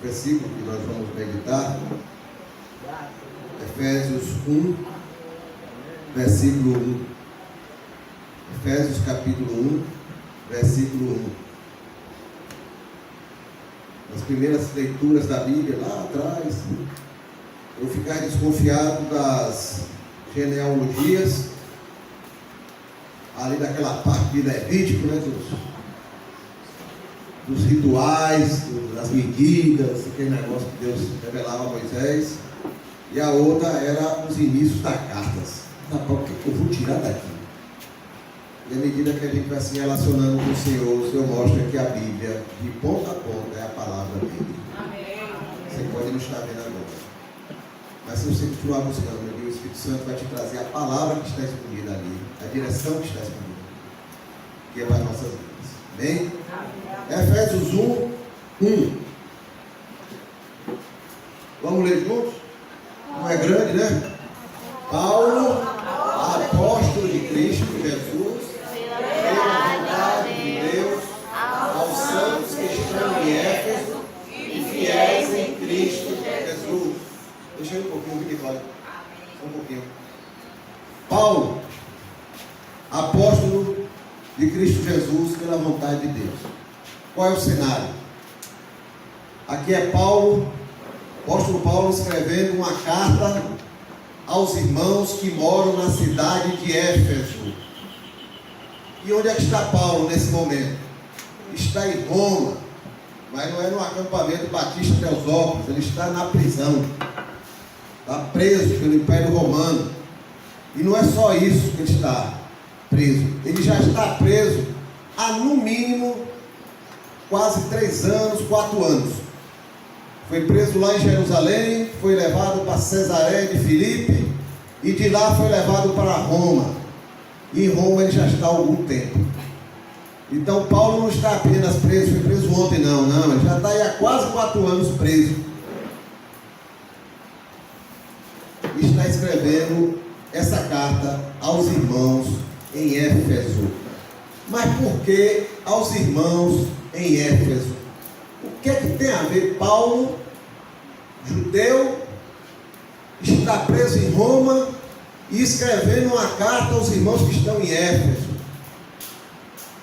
versículo que nós vamos meditar, Efésios 1, versículo 1. Efésios capítulo 1, versículo 1. Nas primeiras leituras da Bíblia, lá atrás, eu ficar desconfiado das genealogias, ali daquela parte de Levítico, né, dos rituais, das medidas, aquele negócio que Deus revelava a Moisés, e a outra era os inícios das cartas. O que eu vou tirar daqui? E à medida que a gente vai se relacionando com o Senhor mostra que a Bíblia, de ponta a ponta, é a palavra dele. Amém. Você pode não estar vendo agora, mas se você continuar buscando, o Espírito Santo vai te trazer a palavra que está escondida ali, a direção que está escondida, que é para as nossas vidas. Amém? Efésios 1, 1. Vamos ler juntos? Não é grande, né? Paulo, apóstolo de Cristo Jesus, pela vontade de Deus, aos santos que estão em Éfeso e fiéis em Cristo Jesus. Deixa eu um pouquinho, Vitória. Um pouquinho. Paulo, apóstolo de Cristo Jesus, pela vontade de Deus. Qual é o cenário? Aqui é Paulo, apóstolo Paulo, escrevendo uma carta aos irmãos que moram na cidade de Éfeso. E onde é que está Paulo nesse momento? Está em Roma, mas não é no acampamento Batista Teosópolis, ele está na prisão, está preso pelo Império Romano. E não é só isso que ele está preso, ele já está preso há no mínimo quase 3 anos, 4 anos. Foi preso lá em Jerusalém, foi levado para Cesareia de Filipe e de lá foi levado para Roma. E em Roma ele já está há algum tempo. Então Paulo não está apenas preso, foi preso ontem, não, ele já está aí há quase 4 anos preso. E está escrevendo essa carta aos irmãos em Éfeso. Mas por que aos irmãos em Éfeso? O que é que tem a ver Paulo, judeu, está preso em Roma e escrevendo uma carta aos irmãos que estão em Éfeso?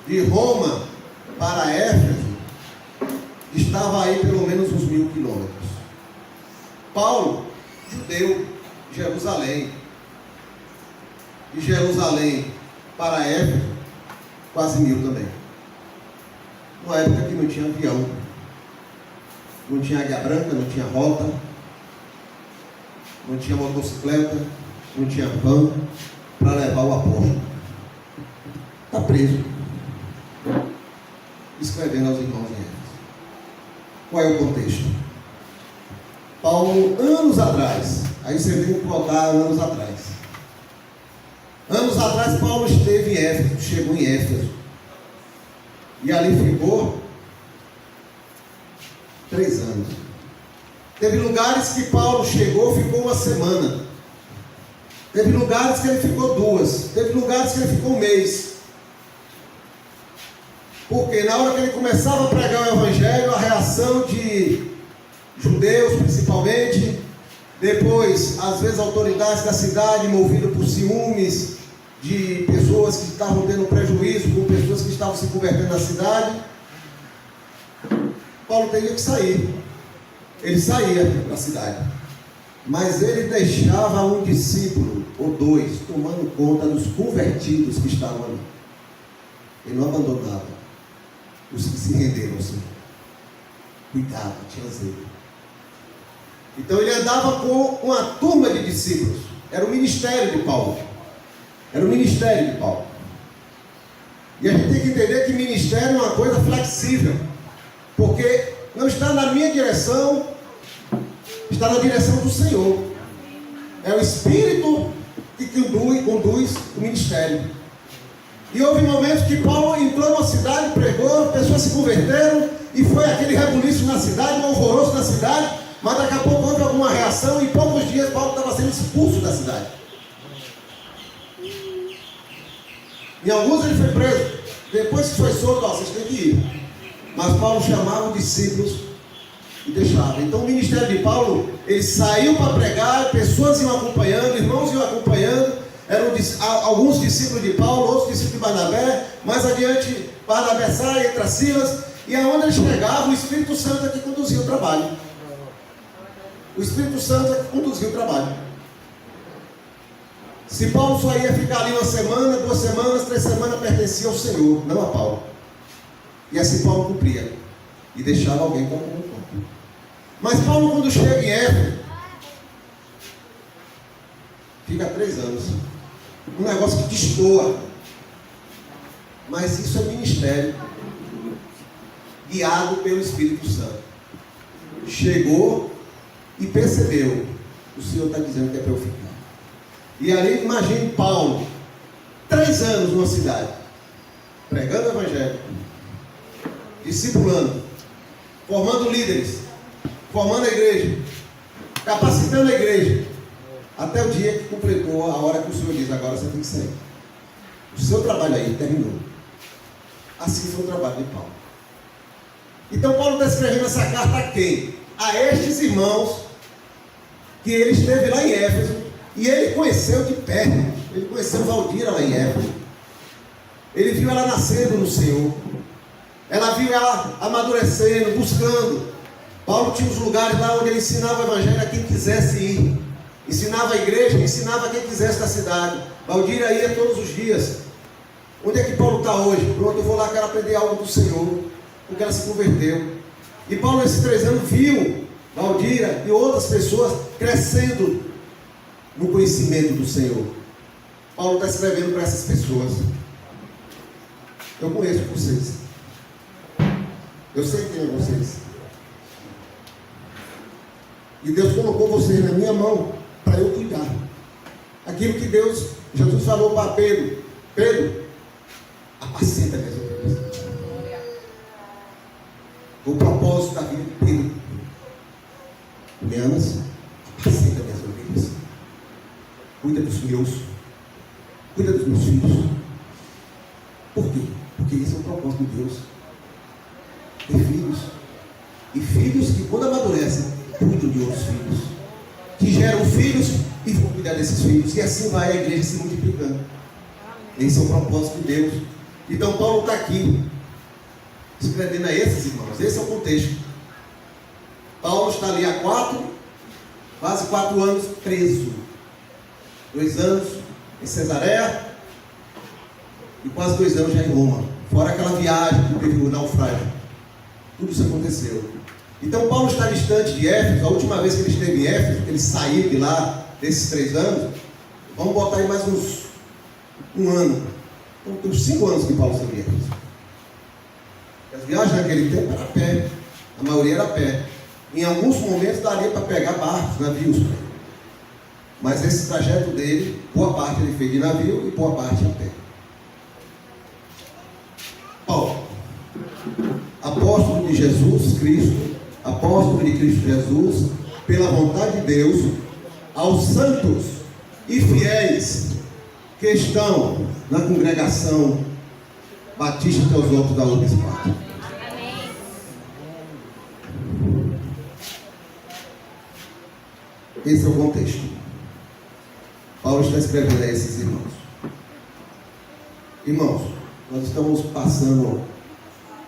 De Roma para Éfeso estava aí pelo menos uns 1000 quilômetros. Paulo, judeu, Jerusalém. De Jerusalém para Éfeso, quase 1000 também. Numa época que não tinha avião, não tinha águia branca, não tinha rota, não tinha motocicleta, não tinha van para levar o apóstolo. Está preso, escrevendo aos irmãos em Éfeso. Qual é o contexto? Paulo, anos atrás, aí você tem que voltar anos atrás. Anos atrás, Paulo esteve em Éfeso, chegou em Éfeso, e ali ficou 3 anos. Teve lugares que Paulo chegou, ficou 1 semana. Teve lugares que ele ficou 2. Teve lugares que ele ficou 1 mês. Porque na hora que ele começava a pregar o Evangelho, a reação de judeus principalmente, depois, às vezes, autoridades da cidade, movidas por ciúmes de pessoas que estavam tendo prejuízo com pessoas que estavam se convertendo na cidade, Paulo teria que sair. Ele saía da cidade, mas ele deixava um discípulo ou 2 tomando conta dos convertidos que estavam ali. Ele não abandonava os que se renderam ao Senhor. Cuidado, tinha zelo. Então ele andava com uma turma de discípulos. Era o ministério de Paulo. Era o ministério de Paulo. E a gente tem que entender que ministério é uma coisa flexível, porque não está na minha direção, está na direção do Senhor. É o Espírito que conduz o ministério. E houve momentos que Paulo entrou numa cidade, pregou, pessoas se converteram, e foi aquele rebuliço na cidade, um alvoroço na cidade, mas daqui a pouco houve alguma reação, e em poucos dias Paulo estava sendo expulso da cidade. Em alguns ele foi preso, depois que foi solto, vocês têm que ir. Mas Paulo chamava os discípulos e deixava. Então o ministério de Paulo, ele saiu para pregar, pessoas iam acompanhando, irmãos iam acompanhando, eram alguns discípulos de Paulo, outros discípulos de Barnabé, mais adiante Barnabé sai, entra Silas, e aonde ele chegava, o Espírito Santo é que conduzia o trabalho. O Espírito Santo é que conduzia o trabalho. Se Paulo só ia ficar ali uma semana, 2 semanas, 3 semanas, pertencia ao Senhor, não a Paulo. E assim Paulo cumpria. E deixava alguém como um corpo. Mas Paulo, quando chega em Éfeso, fica 3 anos. Um negócio que destoa. Mas isso é ministério. Guiado pelo Espírito Santo. Chegou e percebeu. O Senhor está dizendo que é para eu ficar. E ali, imagine Paulo, 3 anos numa cidade, pregando o Evangelho, discipulando, formando líderes, formando a igreja, capacitando a igreja, até o dia que completou a hora que o Senhor diz: agora você tem que sair. O seu trabalho aí terminou. Assim foi o trabalho de Paulo. Então Paulo está escrevendo essa carta a quem? A estes irmãos que ele esteve lá em Éfeso. E ele conheceu de perto. Ele conheceu Valdira lá em Éfeso. Ele viu ela nascendo no Senhor. Ela viu ela amadurecendo, buscando. Paulo tinha os lugares lá onde ele ensinava o Evangelho a quem quisesse ir. Ensinava a igreja, ensinava a quem quisesse da cidade. Valdira ia todos os dias. Onde é que Paulo está hoje? Pronto, eu vou lá, quero aprender algo do Senhor. Porque ela se converteu. E Paulo, nesses 3 anos, viu Valdira e outras pessoas crescendo no conhecimento do Senhor. Paulo está escrevendo para essas pessoas. Eu conheço vocês. Eu sei quem é vocês. E Deus colocou vocês na minha mão para eu cuidar. Aquilo que Jesus falou para Pedro: Pedro, apacenta minhas ovelhas. O propósito da vida de Pedro: me amas? Apacenta minhas ovelhas. Cuida dos meus. Cuida dos meus filhos. Por quê? Porque esse é o propósito de Deus. Ter filhos. E filhos que, quando amadurecem, cuidam de outros filhos. Que geram filhos e vão cuidar desses filhos. E assim vai a igreja se multiplicando. Esse é o propósito de Deus. Então Paulo está aqui escrevendo a esses irmãos. Esse é o contexto. Paulo está ali há quase 4 anos preso. 2 anos em Cesareia e quase 2 anos já em Roma. Fora aquela viagem que teve o naufrágio. Tudo isso aconteceu. Então Paulo está distante de Éfeso. A última vez que ele esteve em Éfeso, que ele saiu de lá, desses 3 anos, vamos botar aí mais uns 1 ano. Então tem uns 5 anos que Paulo esteve em Éfeso. As viagens naquele tempo eram a pé. A maioria era a pé. Em alguns momentos daria para pegar barcos, navios. Mas esse trajeto dele, boa parte ele fez de navio e boa parte a pé. Paulo, apóstolo de Jesus Cristo, apóstolo de Cristo Jesus, pela vontade de Deus, aos santos e fiéis que estão na congregação Batista Teosófilo da Urbe Esparta. Esse é o contexto. Paulo está escrevendo a esses irmãos. Irmãos, nós estamos passando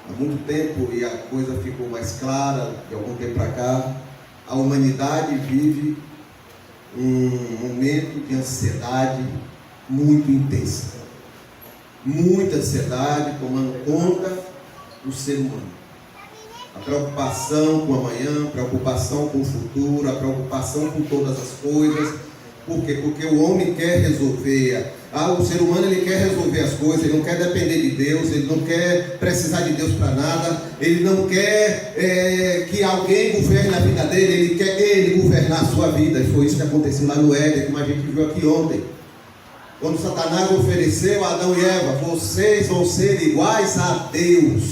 há muito tempo e a coisa ficou mais clara de algum tempo para cá. A humanidade vive um momento de ansiedade muito intensa. Muita ansiedade tomando conta do ser humano. A preocupação com o amanhã, a preocupação com o futuro, a preocupação com todas as coisas. Por quê? Porque o homem quer resolver. O ser humano ele quer resolver as coisas, ele não quer depender de Deus, ele não quer precisar de Deus para nada, ele não quer que alguém governe a vida dele, ele quer ele governar a sua vida. E foi isso que aconteceu lá no Éden, como a gente viu aqui ontem. Quando Satanás ofereceu a Adão e Eva: vocês vão ser iguais a Deus.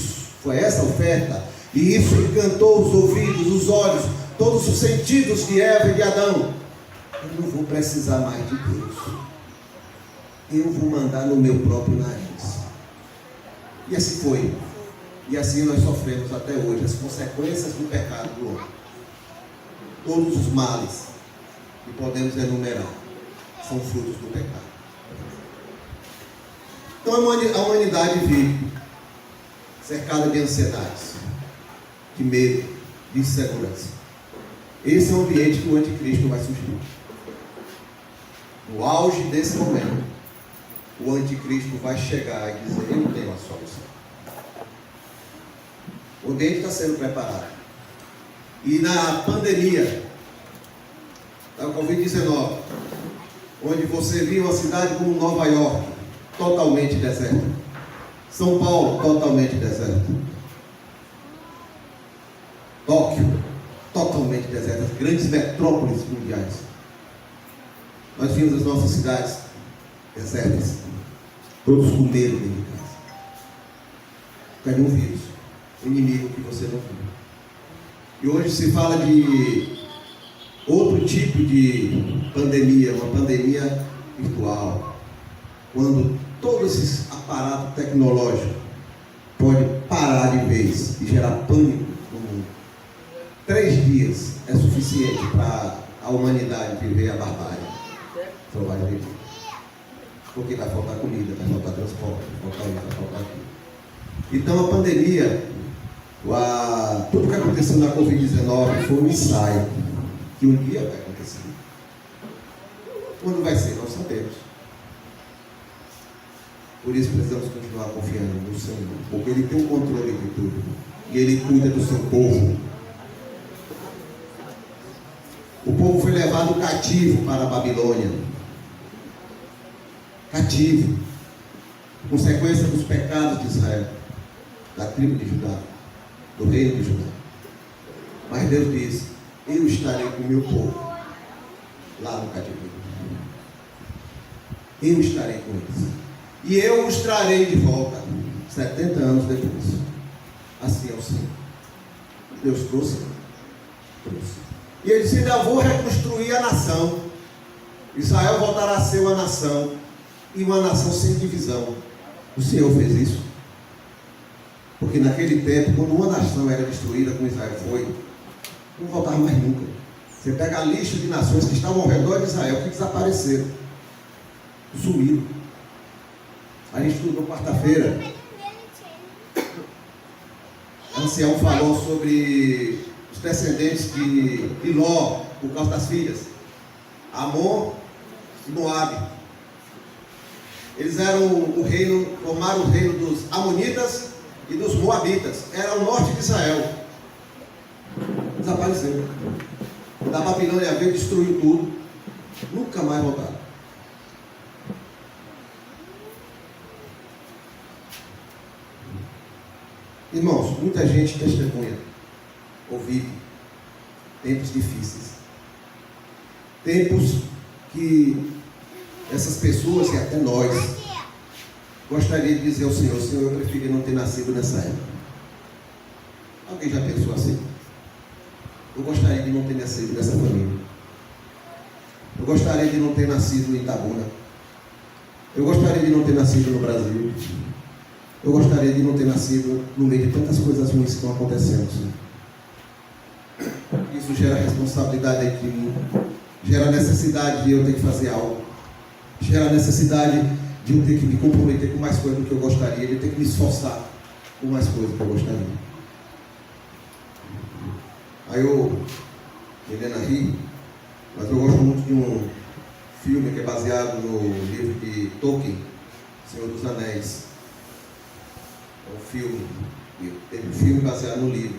Foi essa a oferta. E isso encantou os ouvidos, os olhos, todos os sentidos de Eva e de Adão. Eu não vou precisar mais de Deus. Eu vou mandar no meu próprio nariz. E assim foi. E assim nós sofremos até hoje as consequências do pecado do homem. Todos os males que podemos enumerar são frutos do pecado. Então a humanidade vive cercada de ansiedades, de medo, de insegurança. Esse é o ambiente que o anticristo vai surgir. No auge desse momento, o anticristo vai chegar e dizer: eu tenho a solução. O ambiente está sendo preparado. E na pandemia da Covid-19, onde você viu a cidade como Nova York totalmente deserta, São Paulo totalmente deserta, Tóquio totalmente deserta, as grandes metrópoles mundiais, nós vimos as nossas cidades desertas, todos com medo dentro de casa, por causa de um vírus, um inimigo que você não viu. E hoje se fala de outro tipo de pandemia, uma pandemia virtual, quando todo esse aparato tecnológico pode parar de vez e gerar pânico no mundo. 3 dias é suficiente para a humanidade viver a barbárie. Só vai viver. Porque vai faltar comida, vai faltar transporte, vai faltar isso, vai faltar aquilo. Então a pandemia, tudo que aconteceu na Covid-19 foi um ensaio que um dia vai acontecer. Quando vai ser, não sabemos. Por isso precisamos continuar confiando no Senhor, porque Ele tem o controle de tudo e Ele cuida do seu povo. O povo foi levado cativo para a Babilônia. Cativo. Consequência dos pecados de Israel, da tribo de Judá, do reino de Judá. Mas Deus diz: eu estarei com o meu povo lá no cativeiro. Eu estarei com eles. E eu os trarei de volta 70 anos depois. Assim é o Senhor. Deus trouxe. E ele disse: ainda vou reconstruir a nação. Israel voltará a ser uma nação, e uma nação sem divisão. O Senhor fez isso. Porque naquele tempo, quando uma nação era destruída, como Israel foi, não voltava mais nunca. Você pega a lista de nações que estavam ao redor de Israel, que desapareceram, sumiram. A gente estudou quarta-feira. O ancião falou sobre os descendentes de Ló, por causa das filhas, Amon e Moabe. Eles eram o reino, formaram o reino dos Amonitas e dos Moabitas. Era o norte de Israel. Desapareceram. Da Babilônia veio, destruiu tudo. Nunca mais voltaram. Irmãos, muita gente testemunha, ouviu tempos difíceis. Tempos que essas pessoas e até nós gostaria de dizer ao Senhor: Senhor, eu preferia não ter nascido nessa época. Alguém já pensou assim? Eu gostaria de não ter nascido nessa família. Eu gostaria de não ter nascido em Itabuna. Eu gostaria de não ter nascido no Brasil. Eu gostaria de não ter nascido no meio de tantas coisas ruins que estão acontecendo, Senhor. Isso gera responsabilidade aqui em mim. Gera necessidade de eu ter que fazer algo. Gera necessidade de eu ter que me comprometer com mais coisas do que eu gostaria, de eu ter que me esforçar com mais coisas do que eu gostaria. Aí Helena ri, mas eu gosto muito de um filme que é baseado no livro de Tolkien, Senhor dos Anéis. É um filme, teve um filme baseado no livro.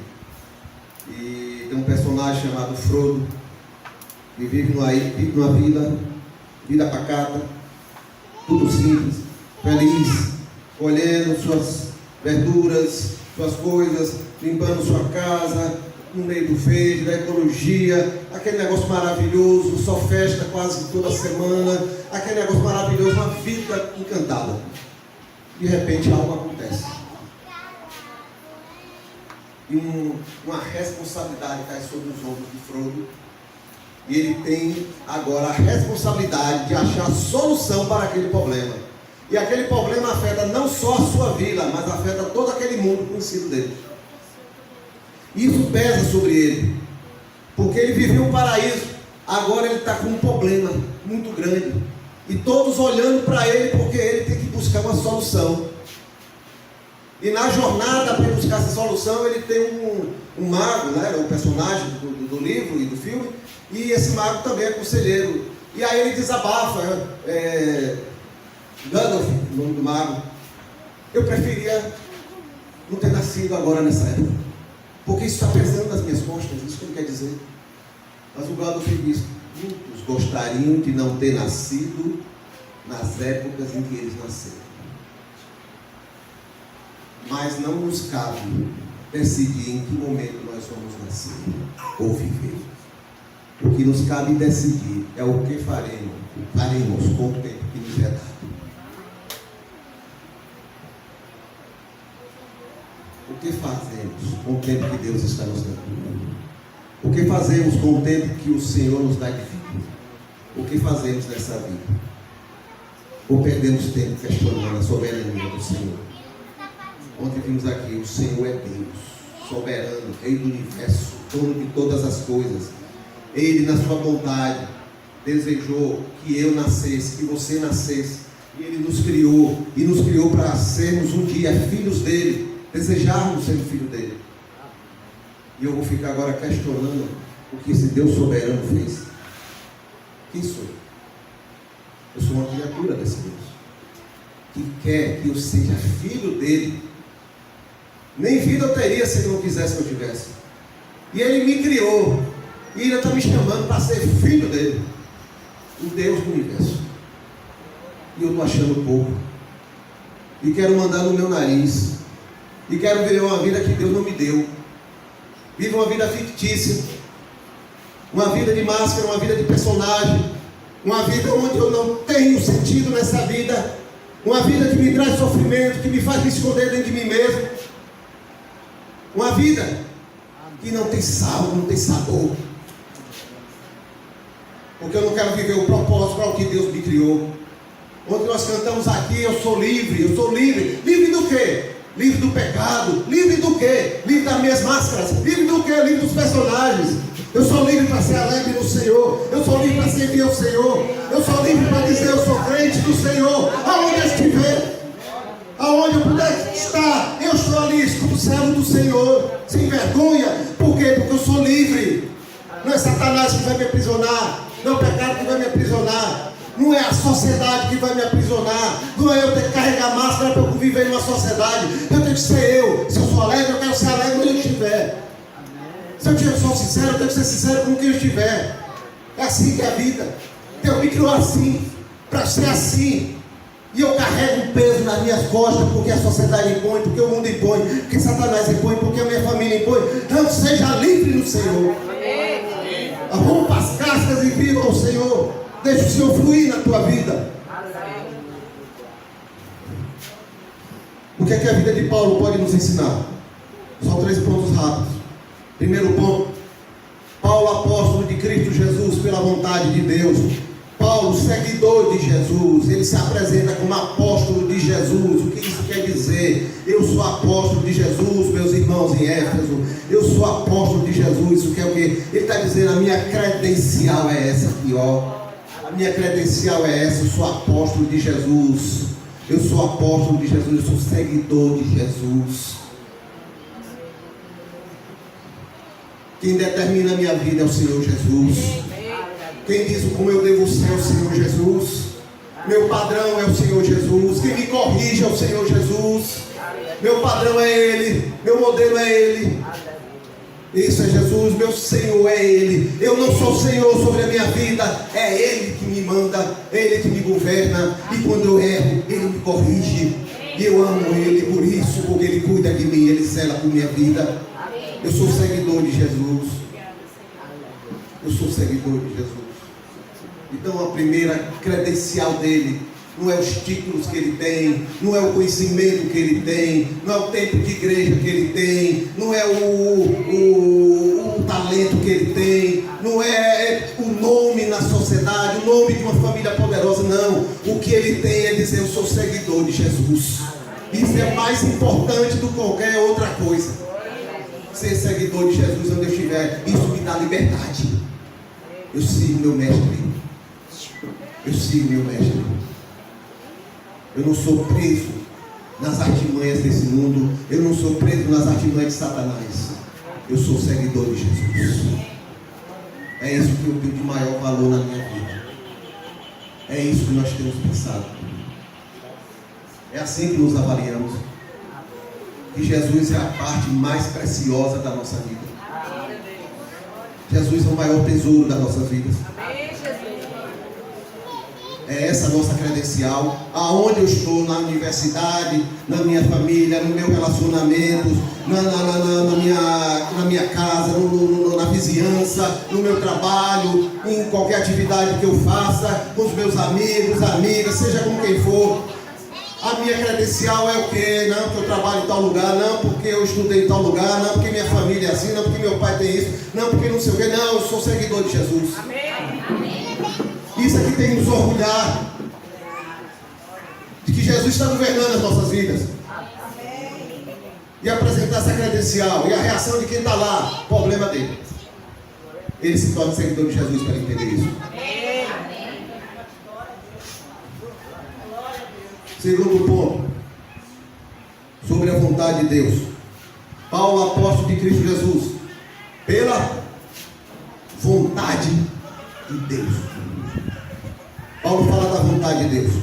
E tem um personagem chamado Frodo, que vive numa vida pacata, tudo simples, feliz, colhendo suas verduras, suas coisas, limpando sua casa, no meio do verde, da ecologia, aquele negócio maravilhoso, só festa quase toda semana, aquele negócio maravilhoso, uma vida encantada. De repente algo acontece. E uma responsabilidade cai sobre os ombros de Frodo. E ele tem agora a responsabilidade de achar a solução para aquele problema. E aquele problema afeta não só a sua vida, mas afeta todo aquele mundo conhecido dele. Isso pesa sobre ele, porque ele viveu um paraíso, agora ele está com um problema muito grande, e todos olhando para ele, porque ele tem que buscar uma solução. E na jornada para buscar essa solução, ele tem um mago, né, o personagem do livro e do filme, e esse mago também é conselheiro. E aí ele desabafa, Gandalf, o nome do mago: eu preferia não ter nascido agora nessa época, porque isso está pesando nas minhas costas, isso que ele quer dizer. Mas o Gandalf diz: muitos gostariam de não ter nascido nas épocas em que eles nasceram. Mas não nos cabe decidir em que momento nós vamos nascer ou viver. O que nos cabe decidir é o que faremos com o tempo que nos é dado. O que fazemos com o tempo que Deus está nos dando? O que fazemos com o tempo que o Senhor nos dá de vida? O que fazemos nessa vida? Ou perdemos tempo questionando a soberania do Senhor? Ontem vimos aqui: o Senhor é Deus, soberano, Rei do universo, dono de todas as coisas. Ele, na sua bondade, desejou que eu nascesse, que você nascesse. E Ele nos criou, e nos criou para sermos um dia filhos dele, desejarmos ser filho dele. E eu vou ficar agora questionando o que esse Deus soberano fez. Quem sou eu? Eu sou uma criatura desse Deus, que quer que eu seja filho dele. Nem vida eu teria se ele não quisesse que eu tivesse. E ele me criou, e ele está me chamando para ser filho dele, o Deus do universo. E eu estou achando pouco, e quero mandar no meu nariz, e quero viver uma vida que Deus não me deu. Vivo uma vida fictícia, uma vida de máscara, uma vida de personagem, uma vida onde eu não tenho sentido nessa vida, uma vida que me traz sofrimento, que me faz me esconder dentro de mim mesmo, uma vida que não tem sal, não tem sabor, porque eu não quero viver o propósito para o que Deus me criou. Ontem nós cantamos aqui: eu sou livre, livre do quê? Livre do pecado, livre do quê? Livre das minhas máscaras, livre do quê? Livre dos personagens. Eu sou livre para ser alegre no Senhor, eu sou livre para servir ao Senhor, eu sou livre para dizer: eu sou crente do Senhor, aonde eu estiver, aonde eu puder estar, eu estou ali como servo do Senhor, sem vergonha. Por quê? Porque eu sou livre. Não é Satanás que vai me aprisionar, não é o pecado que vai me aprisionar, não é a sociedade que vai me aprisionar, não é eu ter que carregar máscara para eu viver numa sociedade. Eu tenho que ser eu. Se eu sou alegre, eu quero ser alegre onde eu estiver. Se eu sou sincero, eu tenho que ser sincero com quem eu estiver. É assim que é a vida. Deus me criou assim, para ser assim. E eu carrego um peso nas minhas costas, porque a sociedade impõe, porque o mundo impõe, porque Satanás impõe, porque a minha família impõe. Não, seja livre no Senhor. Rompa as cascas e viva o Senhor. Deixa o Senhor fluir na tua vida. O que é que a vida de Paulo pode nos ensinar? Só 3 pontos rápidos. Primeiro ponto: Paulo, apóstolo de Cristo Jesus, pela vontade de Deus. Paulo, seguidor de Jesus, ele se apresenta como apóstolo de Jesus. O que isso quer dizer? Eu sou apóstolo de Jesus, meus irmãos em Éfeso. Eu sou apóstolo de Jesus. Isso quer o quê? Ele está dizendo: a minha credencial é essa aqui, ó. A minha credencial é essa: eu sou apóstolo de Jesus. Eu sou apóstolo de Jesus, eu sou seguidor de Jesus. Quem determina a minha vida é o Senhor Jesus. Quem diz como eu devo ser é o Senhor Jesus. Meu padrão é o Senhor Jesus. Quem me corrige é o Senhor Jesus. Meu padrão é Ele. Meu modelo é Ele. Isso é Jesus. Meu Senhor é Ele. Eu não sou Senhor sobre a minha vida. É Ele que me manda. É Ele que me governa. E quando eu erro, Ele me corrige. E eu amo Ele por isso, porque Ele cuida de mim. Ele zela por minha vida. Eu sou seguidor de Jesus. Eu sou seguidor de Jesus. Então a primeira credencial dele não é os títulos que ele tem, não é o conhecimento que ele tem, não é o tempo de igreja que ele tem, não é o talento que ele tem, não é o nome na sociedade, o nome de uma família poderosa. Não, o que ele tem é dizer: eu sou seguidor de Jesus. Isso é mais importante do que qualquer outra coisa. Ser seguidor de Jesus onde eu estiver, isso me dá liberdade. Eu sigo meu mestre. Eu sigo meu mestre. Eu não sou preso nas artimanhas desse mundo. Eu não sou preso nas artimanhas de Satanás. Eu sou seguidor de Jesus. É isso que eu tenho de maior valor na minha vida. É isso que nós temos pensado. É assim que nos avaliamos. Que Jesus é a parte mais preciosa da nossa vida. Jesus é o maior tesouro das nossas vidas. É essa a nossa credencial. Aonde eu estou, na universidade, na minha família, no meu relacionamento, na minha casa, na vizinhança, no meu trabalho, em qualquer atividade que eu faça, com os meus amigos, amigas, seja com quem for. A minha credencial é o quê? Não porque eu trabalho em tal lugar, não porque eu estudei em tal lugar, não porque minha família é assim, não porque meu pai tem isso, não porque não sei o quê. Não, eu sou seguidor de Jesus. Amém. Isso aqui tem que nos orgulhar de que Jesus está governando as nossas vidas. E apresentar essa credencial. E a reação de quem está lá, problema dele. Ele se torna seguidor de Jesus para entender isso. Segundo ponto, sobre a vontade de Deus. Paulo, apóstolo de Cristo Jesus, pela vontade de Deus. Paulo fala da vontade de Deus.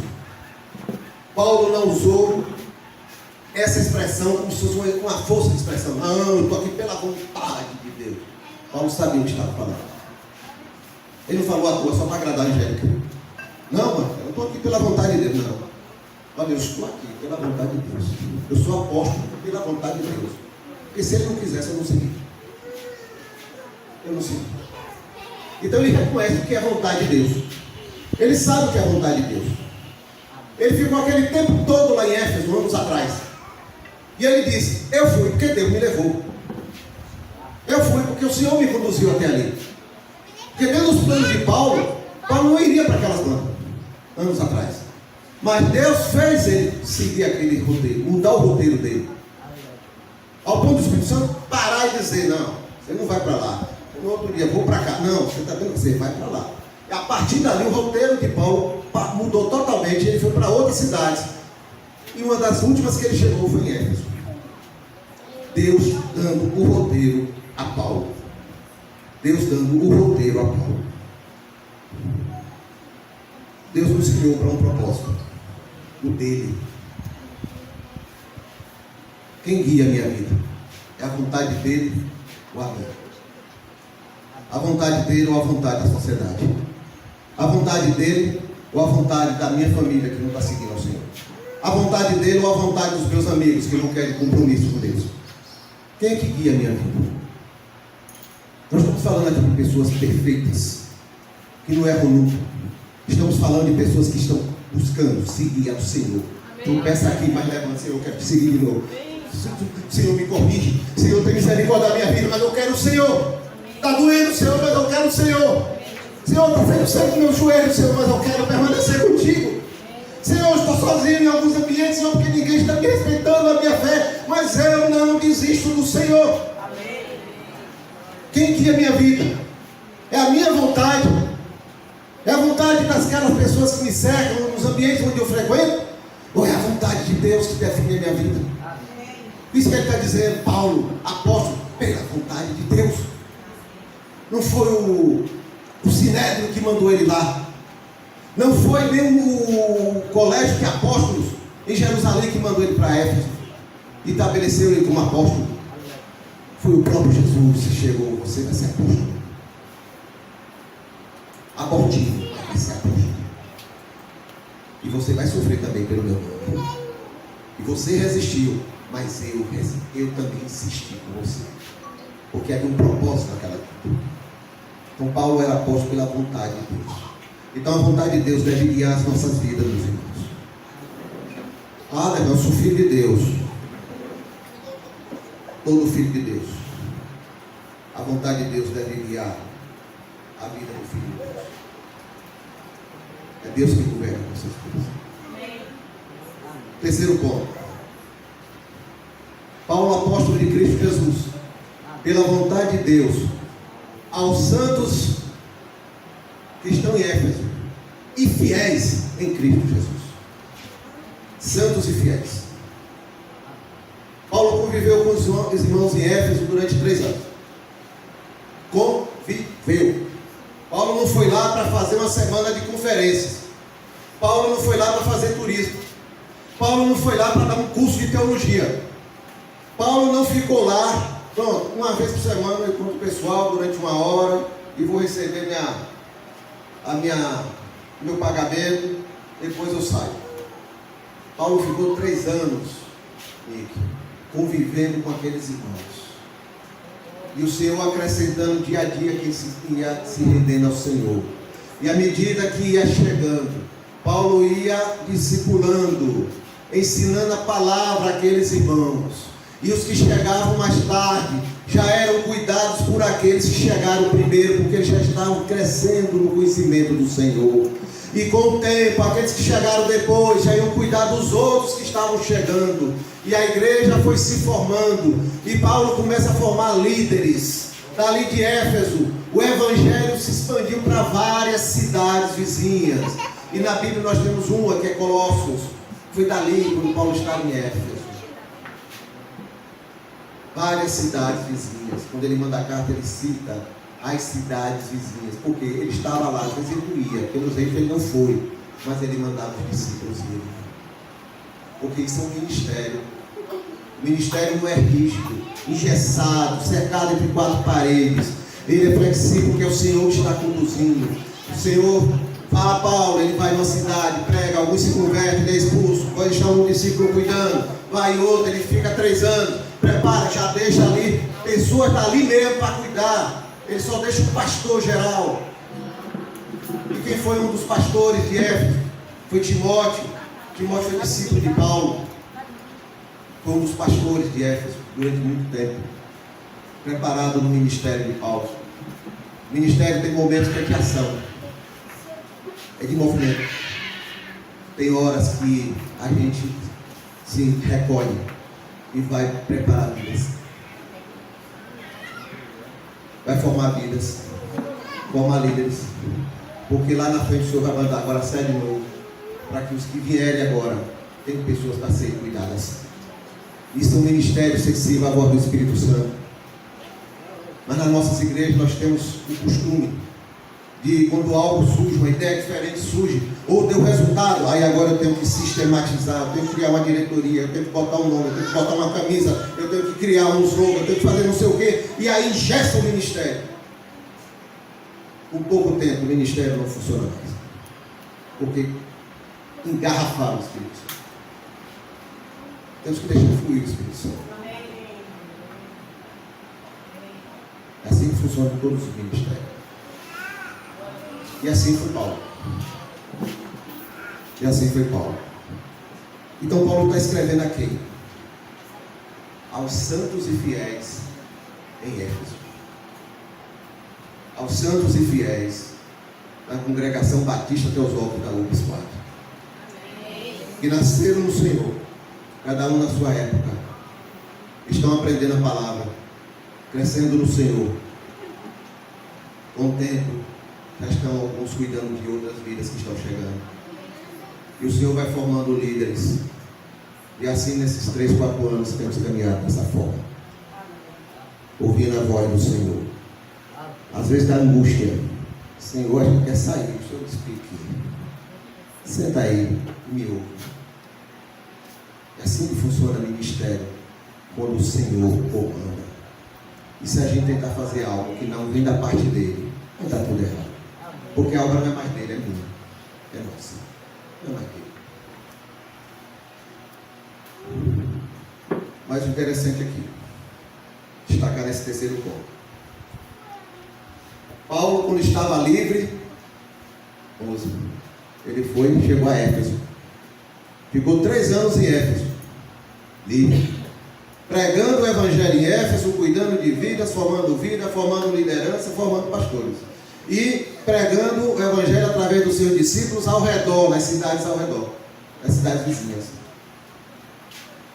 Paulo não usou essa expressão como se fosse uma força de expressão. Não, eu estou aqui pela vontade de Deus. Paulo sabia o que estava falando. Ele não falou à toa só para agradar a Angélica. Não, mano, eu estou aqui pela vontade de Deus. Não. Olha, eu estou aqui pela vontade de Deus. Eu sou apóstolo pela vontade de Deus. Porque se ele não quisesse, eu não segui. Eu não segui. Então ele reconhece o que é a vontade de Deus. Ele sabe o que é a vontade de Deus. Ele ficou aquele tempo todo lá em Éfeso, anos atrás. E ele disse: eu fui porque Deus me levou. Eu fui porque o Senhor me conduziu até ali. Porque dentro dos planos de Paulo, Paulo não iria para aquelas bandas, anos atrás. Mas Deus fez ele seguir aquele roteiro, mudar o roteiro dele. Ao ponto do Espírito Santo parar e dizer: não, você não vai para lá. No outro dia, vou para cá. Não, você está vendo que você vai para lá. E a partir dali, o roteiro de Paulo mudou totalmente. Ele foi para outras cidades. E uma das últimas que ele chegou foi em Éfeso. Deus dando o roteiro a Paulo. Deus dando o roteiro a Paulo. Deus nos criou para um propósito. O dele. Quem guia a minha vida? É a vontade dele ou a minha? A vontade dele ou a vontade da sociedade? A vontade dele ou a vontade da minha família que não está seguindo ao Senhor? A vontade dele ou a vontade dos meus amigos que não querem compromisso com Deus? Quem é que guia a minha vida? Nós estamos falando aqui de pessoas perfeitas, que não erram nunca. Estamos falando de pessoas que estão buscando seguir ao Senhor. Então peça aqui, mas levanta: Senhor, eu quero te seguir de novo. Senhor, me corrige. Senhor, tem misericórdia da minha vida, mas eu quero o Senhor. Está doendo, Senhor, mas eu quero o Senhor. Senhor, está sendo seco no meu joelho, Senhor, mas eu quero permanecer contigo. Senhor, estou sozinho em alguns ambientes, Senhor, porque ninguém está me respeitando a minha fé, mas eu não desisto do Senhor. Quem guia a minha vida? É a minha vontade. É a vontade daquelas pessoas que me cercam, nos ambientes onde eu frequento? Ou é a vontade de Deus que define a minha vida? Isso que ele está dizendo, Paulo, apóstolo, pela vontade de Deus. Não foi o Sinédrio que mandou ele lá. Não foi nem o colégio de apóstolos em Jerusalém que mandou ele para Éfeso e estabeleceu ele como apóstolo. Foi o próprio Jesus que chegou: você vai ser apóstolo. Abortivo, vai ser apóstolo. E você vai sofrer também pelo meu nome. E você resistiu, mas eu também insisti com você. Porque havia um propósito naquela vida. Então Paulo era apóstolo pela vontade de Deus. Então a vontade de Deus deve guiar as nossas vidas, meus irmãos. Ah, eu sou filho de Deus. Todo filho de Deus. A vontade de Deus deve guiar a vida do Filho de Deus. É Deus que governa com essas coisas. Terceiro ponto. Paulo, apóstolo de Cristo Jesus, pela vontade de Deus, aos santos que estão em Éfeso e fiéis em Cristo Jesus. Santos e fiéis. Paulo conviveu com os irmãos em Éfeso durante 3 anos. Conviveu. Paulo não foi lá para fazer uma semana de conferências. Paulo não foi lá para fazer turismo. Paulo não foi lá para dar um curso de teologia. Paulo não ficou lá, pronto, uma vez por semana eu encontro o pessoal durante 1 hora e vou receber meu pagamento, depois eu saio. Paulo ficou 3 anos, Nick, convivendo com aqueles irmãos. E o Senhor acrescentando dia a dia quem ia se rendendo ao Senhor. E à medida que ia chegando, Paulo ia discipulando, ensinando a palavra àqueles irmãos. E os que chegavam mais tarde já eram cuidados por aqueles que chegaram primeiro, porque eles já estavam crescendo no conhecimento do Senhor. E com o tempo, aqueles que chegaram depois já iam cuidar dos outros que estavam chegando. E a igreja foi se formando. E Paulo começa a formar líderes. Dali de Éfeso, o evangelho se expandiu para várias cidades vizinhas. E na Bíblia nós temos uma que é Colossos. Foi dali quando Paulo estava em Éfeso. Várias cidades vizinhas. Quando ele manda a carta, ele cita as cidades vizinhas, porque ele estava lá, às vezes ele não ia, pelos vezes ele não foi, mas ele mandava os discípulos ir, porque isso é um ministério. O ministério não é rígido, engessado, cercado entre 4 paredes. Ele é flexível, porque é o Senhor que está conduzindo. O Senhor fala, Paulo, ele vai numa cidade, prega, alguns se convertem, ele é expulso, vai deixar um discípulo cuidando, vai outro, ele fica 3 anos, prepara, já deixa ali, pessoa está ali mesmo para cuidar. Ele só deixa o pastor geral. E quem foi um dos pastores de Éfeso? Foi Timóteo. Timóteo foi discípulo de Paulo. Foi um dos pastores de Éfeso durante muito tempo. Preparado no ministério de Paulo. O ministério tem momentos que é de ação. É de movimento. Tem horas que a gente se recolhe e vai preparar vidas. Vai formar vidas, formar líderes, porque lá na frente o Senhor vai mandar agora sai de novo, para que os que vierem agora tenham pessoas para serem cuidadas. Isso é um ministério sensível à voz do Espírito Santo. Mas nas nossas igrejas nós temos o costume de, quando algo surge, uma ideia diferente surge, ou deu resultado, aí agora eu tenho que sistematizar, eu tenho que criar uma diretoria, eu tenho que botar um nome, eu tenho que botar uma camisa, eu tenho que criar um slogan, eu tenho que fazer não sei o quê, e aí ingessa o ministério. Com pouco tempo o ministério não funciona mais, porque engarrafaram o Espírito Santo. Temos que deixar fluir o Espírito Santo. É assim que funciona todos os ministérios. E assim foi Paulo. E assim foi Paulo. Então Paulo está escrevendo a quem? Aos santos e fiéis em Éfeso. Aos santos e fiéis da congregação batista teosófica da UBS 4. Que nasceram no Senhor, cada um na sua época. Estão aprendendo a palavra, crescendo no Senhor. Com o tempo, já estão alguns cuidando de outras vidas que estão chegando. E o Senhor vai formando líderes. E assim, nesses 3, 4 anos, temos caminhado dessa forma. Ouvindo a voz do Senhor. Às vezes dá angústia. Senhor, a gente quer sair. O Senhor explique. Senta aí e me ouve. É assim que funciona o ministério. Quando o Senhor comanda. E se a gente tentar fazer algo que não vem da parte dele, vai dar tudo errado. Porque a obra não é mais dele, é minha. É nossa. Não é mais dele. Mas o interessante aqui, destacar nesse terceiro ponto. Paulo, quando estava livre, ele chegou a Éfeso. Ficou 3 anos em Éfeso. Livre. Pregando o evangelho em Éfeso, cuidando de vidas, formando liderança, formando pastores. e pregando o evangelho através dos seus discípulos ao redor, nas cidades ao redor, nas cidades vizinhas.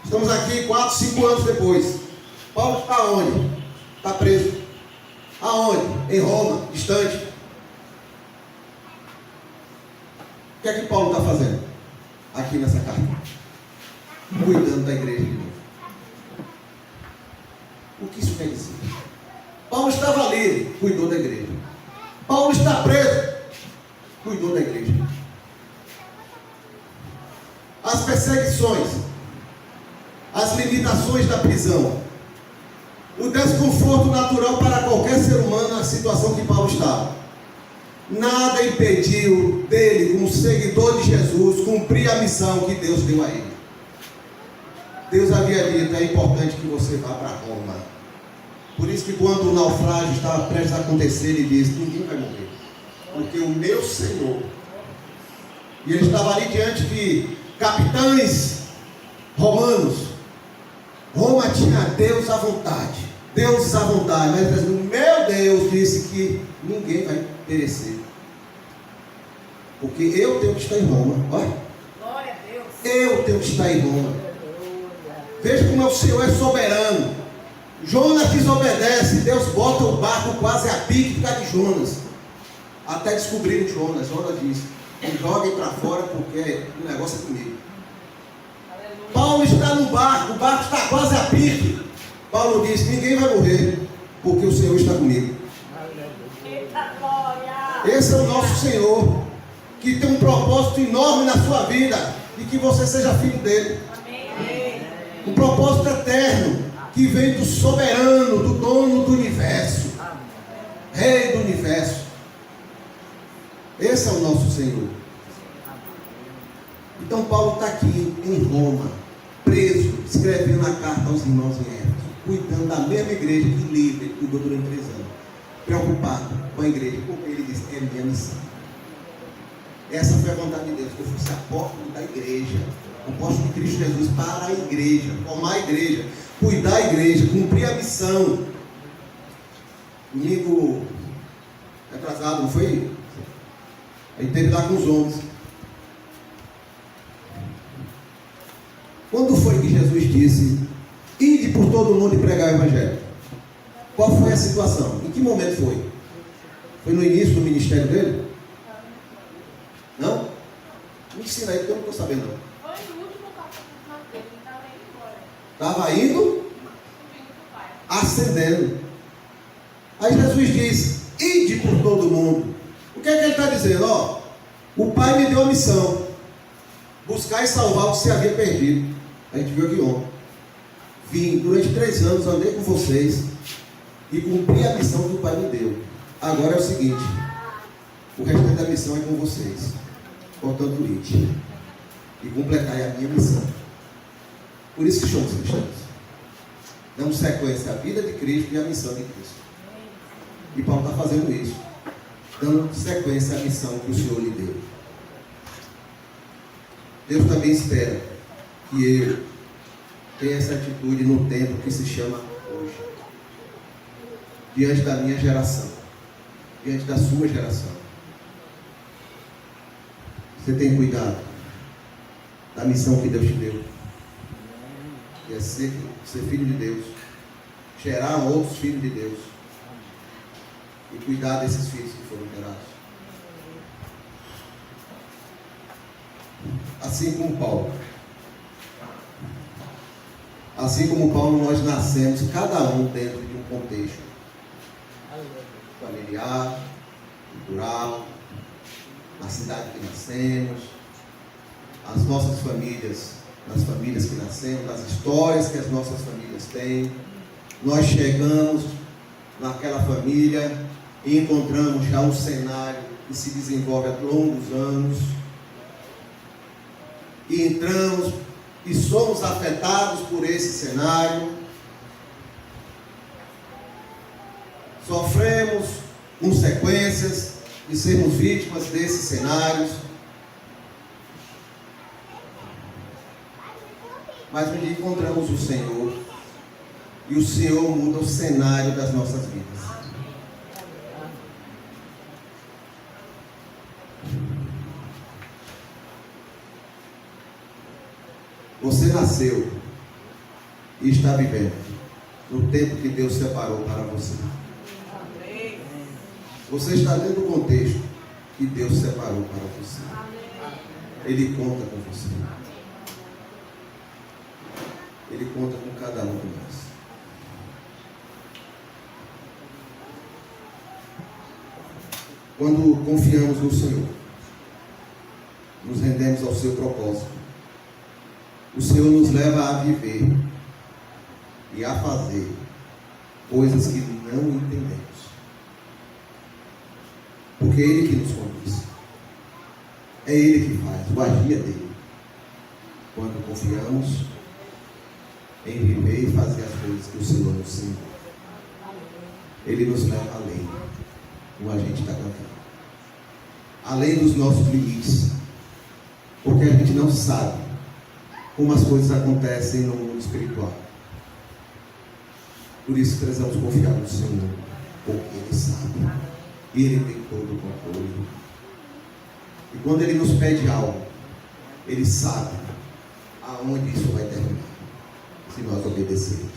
Estamos aqui 4, 5 anos depois. Paulo está onde? Está preso. Aonde? Em Roma, distante. O que é que Paulo está fazendo aqui nessa carta? Cuidando da igreja de Deus. O que isso quer dizer? Paulo estava livre, cuidou da igreja. Paulo está preso, cuidou da igreja. As perseguições, as limitações da prisão, o desconforto natural para qualquer ser humano na situação que Paulo estava, nada impediu dele, como seguidor de Jesus, cumprir a missão que Deus deu a ele. Deus havia dito: é importante que você vá para Roma. Por isso que quando o naufrágio estava prestes a acontecer, ele disse: ninguém vai morrer, porque o meu Senhor. E ele estava ali diante de capitães romanos. Roma tinha Deus à vontade, deuses à vontade, mas o meu Deus disse que ninguém vai perecer, porque eu tenho que estar em Roma. Olha, glória a Deus. Eu tenho que estar em Roma. Veja como o Senhor é soberano. Jonas desobedece, Deus bota o barco quase a pique por causa de Jonas, até descobrir Jonas. Jonas disse: me joguem para fora, porque o negócio é comigo. Aleluia. Paulo está no barco, o barco está quase a pique. Paulo disse: ninguém vai morrer, porque o Senhor está comigo. Esse é o nosso Senhor, que tem um propósito enorme na sua vida, e que você seja filho dele. Amém. Um propósito eterno, que vem do soberano, do dono do universo, Rei do universo. Esse é o nosso Senhor. Então Paulo está aqui em Roma, preso, escrevendo a carta aos irmãos em Éfeso, cuidando da mesma igreja que ele cuidou durante 3 anos, preocupado com a igreja, porque ele disse: é minha missão. Essa foi a vontade de Deus, que eu fosse apóstolo da igreja, apóstolo de Cristo Jesus para a igreja, formar a igreja, cuidar da igreja, cumprir a missão. Domingo atrasado, não foi? A gente teve lá com os homens. Quando foi que Jesus disse: ide por todo mundo e pregar o evangelho? Qual foi a situação? Em que momento foi? Foi no início do ministério dele? Não? Me ensina aí, porque eu não estou sabendo não. Foi no último capítulo dele, ele estava indo embora. Estava indo? Ascendendo. Aí Jesus diz: ide por todo mundo. O que é que ele está dizendo? Ó, o Pai me deu a missão: buscar e salvar o que se havia perdido. A gente viu aqui ontem. Vim durante 3 anos, andei com vocês e cumpri a missão que o Pai me deu. Agora é o seguinte: o restante da missão é com vocês. Portanto, ide e completai a minha missão. Por isso que somos cristãos. Damos sequência à vida de Cristo e à missão de Cristo. E Paulo está fazendo isso, dando sequência à missão que o Senhor lhe deu. Deus também espera que eu tenha essa atitude no tempo que se chama hoje, diante da minha geração, diante da sua geração. Você tem cuidado da missão que Deus te deu, que é ser filho de Deus, gerar outros filhos de Deus e cuidar desses filhos que foram gerados. Assim como Paulo, nós nascemos, cada um dentro de um contexto familiar, cultural, na cidade que nascemos, as nossas famílias, nas famílias que nascemos, nas histórias que as nossas famílias têm. Nós chegamos naquela família e encontramos já um cenário que se desenvolve há longos anos, e entramos e somos afetados por esse cenário, sofremos consequências de sermos vítimas desses cenários, mas um dia encontramos o Senhor, e o Senhor muda o cenário das nossas vidas. Você nasceu e está vivendo no tempo que Deus separou para você. Você está dentro do contexto que Deus separou para você. Ele conta com você. Ele conta com cada um de nós. Quando confiamos no Senhor, nos rendemos ao seu propósito, o Senhor nos leva a viver e a fazer coisas que não entendemos. Porque é Ele que nos conduz. É Ele que faz, o agir é dele. Quando confiamos em viver e fazer as coisas que o Senhor nos ensina, Ele nos leva além, como a gente está cantando. Além dos nossos limites. Porque a gente não sabe como as coisas acontecem no mundo espiritual. Por isso precisamos confiar no Senhor, porque Ele sabe. E Ele tem todo o controle. E quando Ele nos pede algo, Ele sabe aonde isso vai terminar, se nós obedecermos.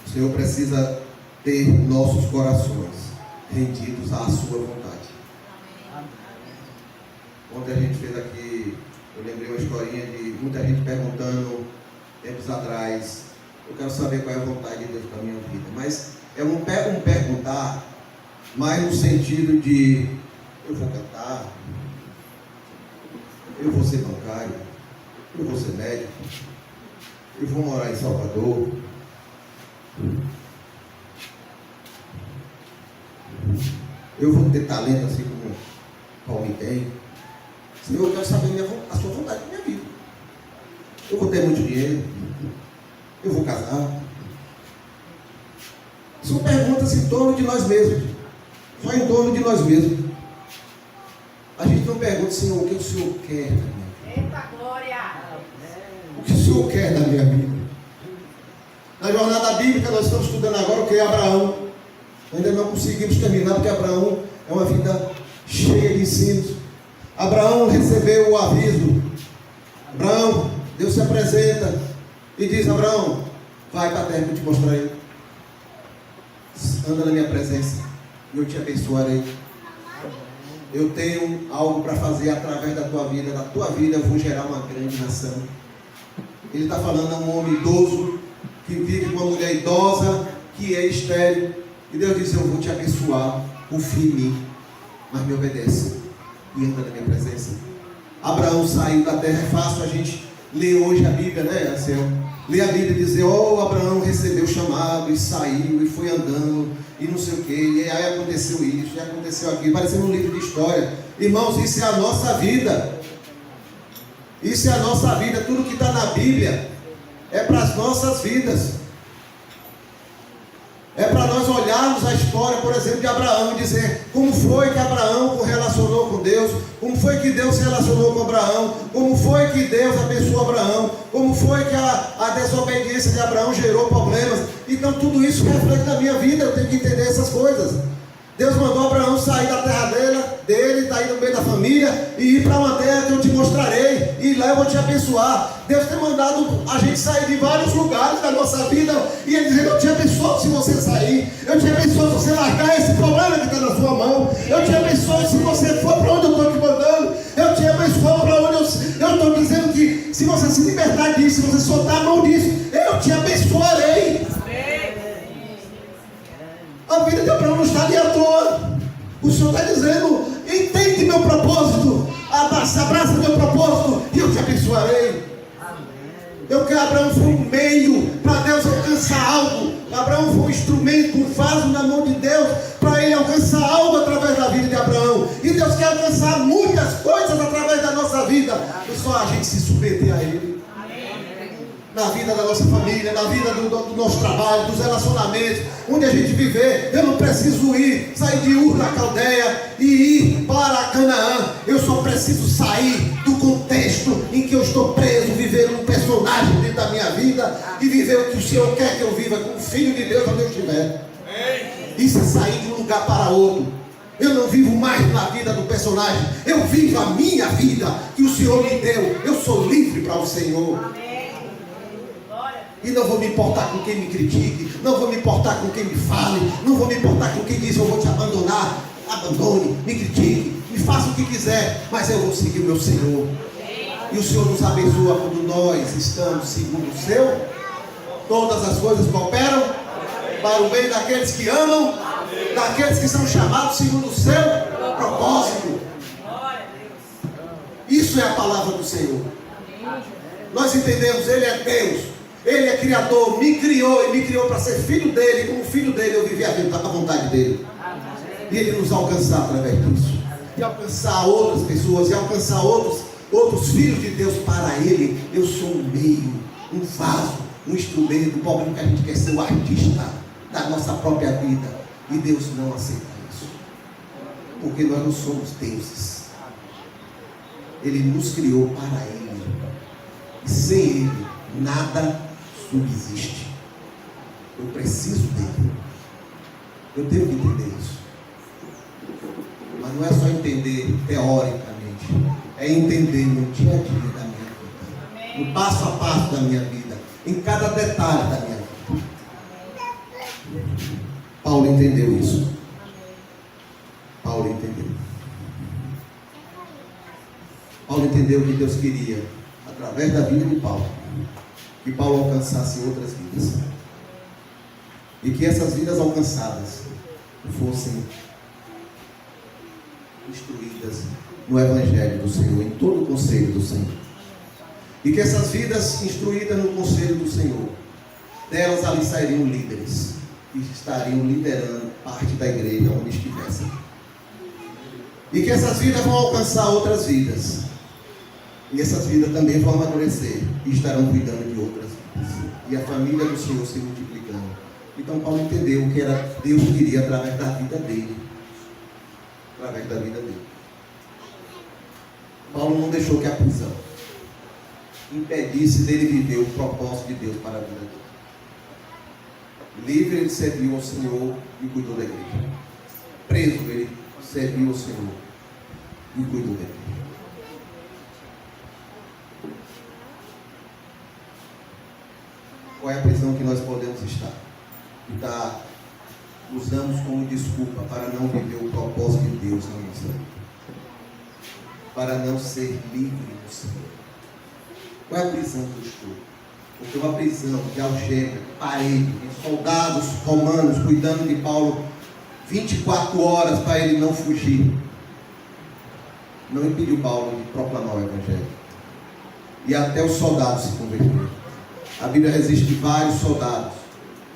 O Senhor precisa ter nossos corações rendidos à sua vontade. Ontem a gente fez aqui, eu lembrei uma historinha de muita gente perguntando, tempos atrás, eu quero saber qual é a vontade de Deus para a minha vida. Mas é um perguntar, mais no sentido de, eu vou cantar, eu vou ser bancário, eu vou ser médico, eu vou morar em Salvador. Eu vou ter talento assim como Paulo tem. Senhor, eu quero saber a sua vontade na minha vida. Eu vou ter muito dinheiro. Eu vou casar. São perguntas em torno de nós mesmos. Só em torno de nós mesmos. A gente não pergunta, Senhor, o que o Senhor quer da minha vida? Eita glória! O que o Senhor quer da minha vida? Na jornada bíblica nós estamos estudando agora o que é Abraão. Ainda não conseguimos terminar, porque Abraão é uma vida cheia de ensinos. Abraão recebeu o aviso. Abraão, Deus se apresenta e diz: Abraão, vai para a terra que eu te mostrarei. Anda na minha presença e eu te abençoarei. Eu tenho algo para fazer através da tua vida. Da tua vida eu vou gerar uma grande nação. Ele está falando a um homem idoso que vive com uma mulher idosa que é estéril. E Deus diz: eu vou te abençoar, confia em mim, mas me obedece e anda na minha presença. Abraão saiu da terra. É fácil a gente ler hoje a Bíblia, né, Anselmo? Ler a Bíblia e dizer: oh, Abraão recebeu o chamado e saiu e foi andando e não sei o que, e aí aconteceu isso, e aconteceu aquilo, parecendo um livro de história. Irmãos, isso é a nossa vida. Isso é a nossa vida. Tudo que está na Bíblia é para as nossas vidas. É para nós olharmos a história, por exemplo, de Abraão e dizer como foi que Abraão se relacionou com Deus, como foi que Deus se relacionou com Abraão, como foi que Deus abençoou Abraão, como foi que a desobediência de Abraão gerou problemas. Então tudo isso reflete na minha vida, eu tenho que entender essas coisas. Deus mandou Abraão sair da terra dele, daí no meio da família, e ir para uma terra que eu te mostrarei, e lá eu vou te abençoar. Deus tem mandado a gente sair de vários lugares da nossa vida, e Ele diz: eu te abençoo se você sair, eu te abençoo se você largar esse problema que está na sua mão, eu te abençoo se você for para onde eu estou te mandando, eu te abençoo para onde eu estou dizendo que se você se libertar disso, se você soltar a mão disso, eu te abençoarei. A vida de Abraão não está ali à toa. O Senhor está dizendo: entende meu propósito, abraça meu propósito e eu te abençoarei. Eu quero. Abraão foi um meio para Deus alcançar algo. Abraão foi um instrumento, um vaso na mão de Deus para Ele alcançar algo através da vida de Abraão. E Deus quer alcançar muitas coisas através da nossa vida. É só a gente se submeter a Ele. Na vida da nossa família, na vida do nosso trabalho, dos relacionamentos, onde a gente viver. Eu não preciso sair de Ur da Caldeia e ir para Canaã. Eu só preciso sair do contexto em que eu estou preso, viver um personagem dentro da minha vida e viver o que o Senhor quer que eu viva como filho de Deus onde eu estiver. Isso é sair de um lugar para outro. Eu não vivo mais na vida do personagem. Eu vivo a minha vida que o Senhor me deu. Eu sou livre para o Senhor. Amém. E não vou me importar com quem me critique. Não vou me importar com quem me fale. Não vou me importar com quem diz eu vou te abandonar. Abandone, me critique, me faça o que quiser. Mas eu vou seguir o meu Senhor. E o Senhor nos abençoa quando nós estamos segundo o seu. Todas as coisas cooperam para o bem daqueles que amam, daqueles que são chamados segundo o seu propósito. Isso é a palavra do Senhor. Nós entendemos, Ele é Deus, Ele é Criador, me criou e me criou para ser filho dEle. E como filho dEle eu vivi a vida à vontade dEle. E Ele nos alcançar através disso. E alcançar outras pessoas, e alcançar outros filhos de Deus para Ele. Eu sou um meio, um vaso, um instrumento. O problema é que a gente quer ser o artista da nossa própria vida. E Deus não aceita isso. Porque nós não somos deuses. Ele nos criou para Ele. E sem Ele, nada subsiste. Eu preciso dEle. Eu tenho que entender isso. Mas não é só entender teoricamente. É entender no dia a dia da minha vida. No passo a passo da minha vida. Em cada detalhe da minha vida. Paulo entendeu isso. Paulo entendeu. Paulo entendeu que Deus queria, através da vida de Paulo, que Paulo alcançasse outras vidas. E que essas vidas alcançadas fossem instruídas no Evangelho do Senhor, em todo o conselho do Senhor. E que essas vidas instruídas no conselho do Senhor, delas ali sairiam líderes, que estariam liderando parte da igreja onde estivessem. E que essas vidas vão alcançar outras vidas. E essas vidas também vão amadurecer e estarão cuidando de outras vidas. E a família do Senhor se multiplicando. Então Paulo entendeu o que era Deus queria através da vida dele. Através da vida dele. Paulo não deixou que a prisão impedisse dele viver o propósito de Deus para a vida dele. Livre, ele serviu ao Senhor e cuidou da igreja. Preso, ele serviu ao Senhor e cuidou da igreja. Qual é a prisão que nós podemos estar? E usamos como desculpa para não viver o propósito de Deus na nossa vida. Para não ser livre do Senhor. Qual é a prisão que eu estou? Porque uma prisão de algema, de parede, de soldados romanos cuidando de Paulo 24 horas para ele não fugir. Não impediu Paulo de proclamar o Evangelho. E até os soldados se converteram. A Bíblia resiste vários soldados.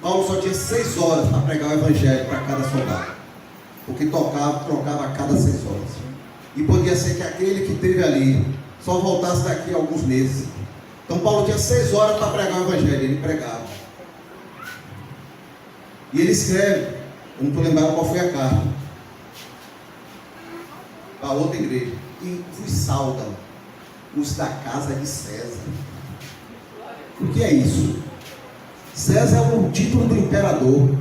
Paulo só tinha 6 horas para pregar o Evangelho para cada soldado. Porque trocava a cada 6 horas. E podia ser que aquele que esteve ali só voltasse daqui a alguns meses. Então Paulo tinha 6 horas para pregar o Evangelho. Ele pregava. E ele escreve. Eu não estou lembrando qual foi a carta. Para outra igreja. E vos saudam os da casa de César. O que é isso? César é o título do imperador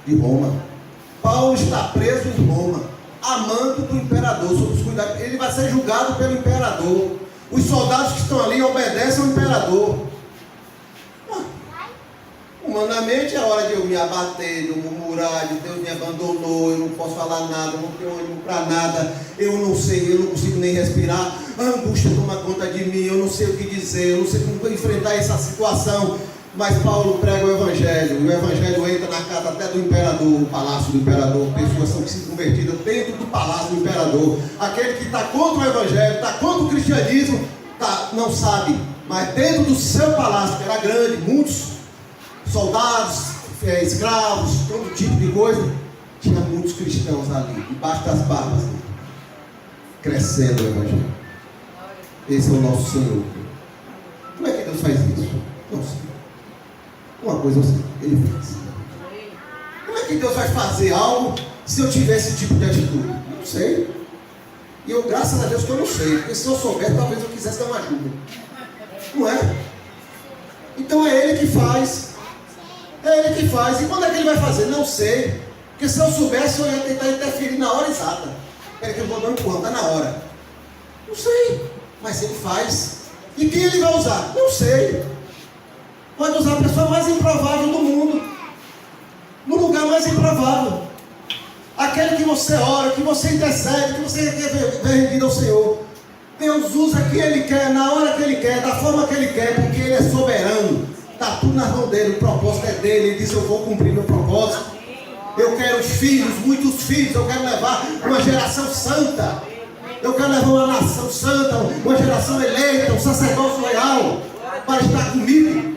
de Roma. Paulo está preso em Roma, amando do imperador, sob os cuidados. Ele vai ser julgado pelo imperador. Os soldados que estão ali obedecem ao imperador. Humanamente é hora de eu me abater, de eu murmurar, de Deus me abandonou, eu não posso falar nada, não tenho ânimo para nada, eu não sei, eu não consigo nem respirar, a angústia toma conta de mim, eu não sei o que dizer, eu não sei como enfrentar essa situação. Mas Paulo prega o Evangelho, e o Evangelho entra na casa até do imperador, o palácio do imperador. Pessoas são se convertidas dentro do palácio do imperador. Aquele que está contra o Evangelho, está contra o cristianismo, não sabe, mas dentro do seu palácio, que era grande, muitos soldados, escravos, todo tipo de coisa, tinha muitos cristãos ali, debaixo das barbas dele, crescendo o Evangelho. Esse é o nosso Senhor. Como é que Deus faz isso? Não sei. Uma coisa eu sei, Ele fez. Como é que Deus vai fazer algo se eu tiver esse tipo de atitude? Não sei. E eu, graças a Deus que eu não sei, porque se eu soubesse, talvez eu quisesse dar uma ajuda. Não é? Então é Ele que faz. É Ele que faz. E quando é que Ele vai fazer? Não sei. Porque se eu soubesse, eu ia tentar interferir na hora exata. Peraí que eu vou dar um empurrão, está na hora. Não sei, mas ele faz. E quem ele vai usar? Não sei. Pode usar a pessoa mais improvável do mundo, no lugar mais improvável. Aquele que você ora, que você intercede, que você quer rendido ao Senhor. Deus usa quem Ele quer, na hora que Ele quer, da forma que Ele quer, porque Ele é soberano. Está tudo nas mãos dele, o propósito é dele. Ele diz: eu vou cumprir meu propósito. Eu quero filhos, muitos filhos. Eu quero levar uma geração santa. Eu quero levar uma nação santa, uma geração eleita, um sacerdócio leal, para estar comigo.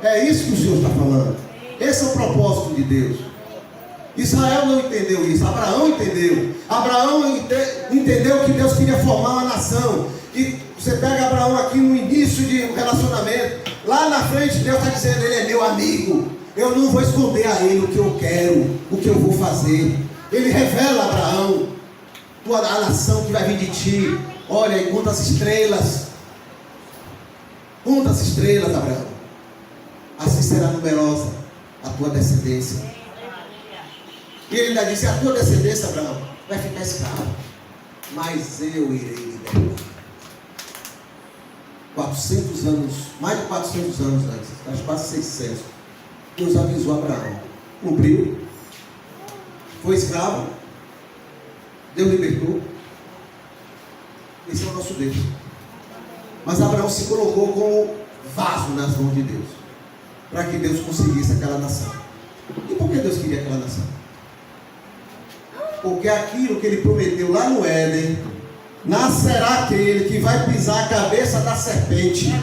É isso que o Senhor está falando. Esse é o propósito de Deus. Israel não entendeu isso, Abraão entendeu. Abraão entendeu que Deus queria formar uma nação. E você pega Abraão aqui no início de um relacionamento. Lá na frente Deus está dizendo: ele é meu amigo. Eu não vou esconder a ele o que eu quero, o que eu vou fazer. Ele revela a Abraão: a nação que vai vir de ti. Olha, e conta as estrelas. Conta as estrelas, Abraão. Assim será numerosa a tua descendência. E ele ainda disse: a tua descendência, Abraão, vai ficar escrava, mas eu irei libertar. 400 anos, mais de 400 anos antes, acho quase 600, Deus avisou Abraão. Cumpriu. Foi escravo. Deus libertou. Esse é o nosso Deus. Mas Abraão se colocou como vaso nas mãos de Deus, para que Deus conseguisse aquela nação. E por que Deus queria aquela nação? Porque aquilo que ele prometeu lá no Éden, nascerá aquele que vai pisar a cabeça da serpente.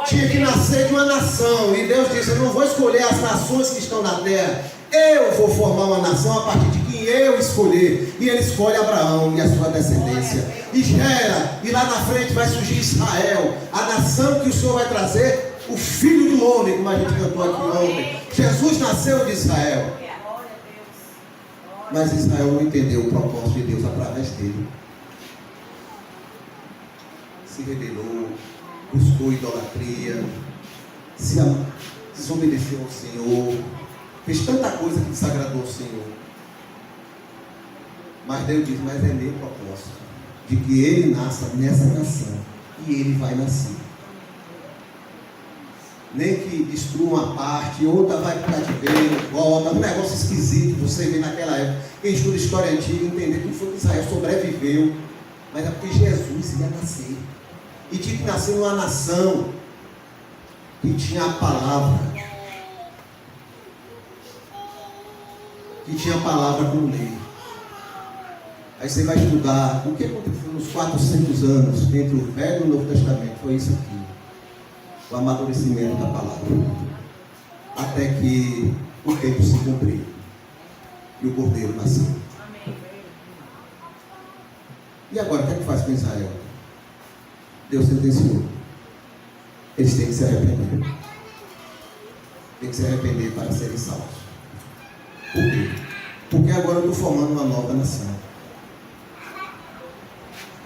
Tinha que nascer de uma nação. E Deus disse: eu não vou escolher as nações que estão na terra, eu vou formar uma nação a partir de quem eu escolher. E ele escolhe Abraão e a sua descendência, e gera, e lá na frente vai surgir Israel, a nação que o Senhor vai trazer, o Filho do Homem, como a gente cantou aqui ontem. Jesus nasceu de Israel. Mas Israel não entendeu o propósito de Deus através dele. Se rebelou, buscou idolatria, se desobedeceu ao Senhor, fez tanta coisa que desagradou ao Senhor. Mas Deus diz: mas é meu propósito, de que ele nasça nessa nação, e ele vai nascer. Nem que destrua uma parte, outra vai para o cativeiro, volta, um negócio esquisito. Você vê naquela época, quem estuda história antiga, entender como foi que Israel sobreviveu. Mas é porque Jesus ia nascer, e tinha que nascer numa nação que tinha a palavra, que tinha a palavra como lei. Aí você vai estudar o que aconteceu nos 400 anos entre o Velho e o Novo Testamento. Foi isso aqui, o amadurecimento da palavra, até que o tempo se cumpriu e o Cordeiro nasceu. E agora, o que é que faz com Israel? Deus sentenciou: eles têm que se arrepender. Tem que se arrepender para serem salvos. Por quê? Porque agora eu estou formando uma nova nação,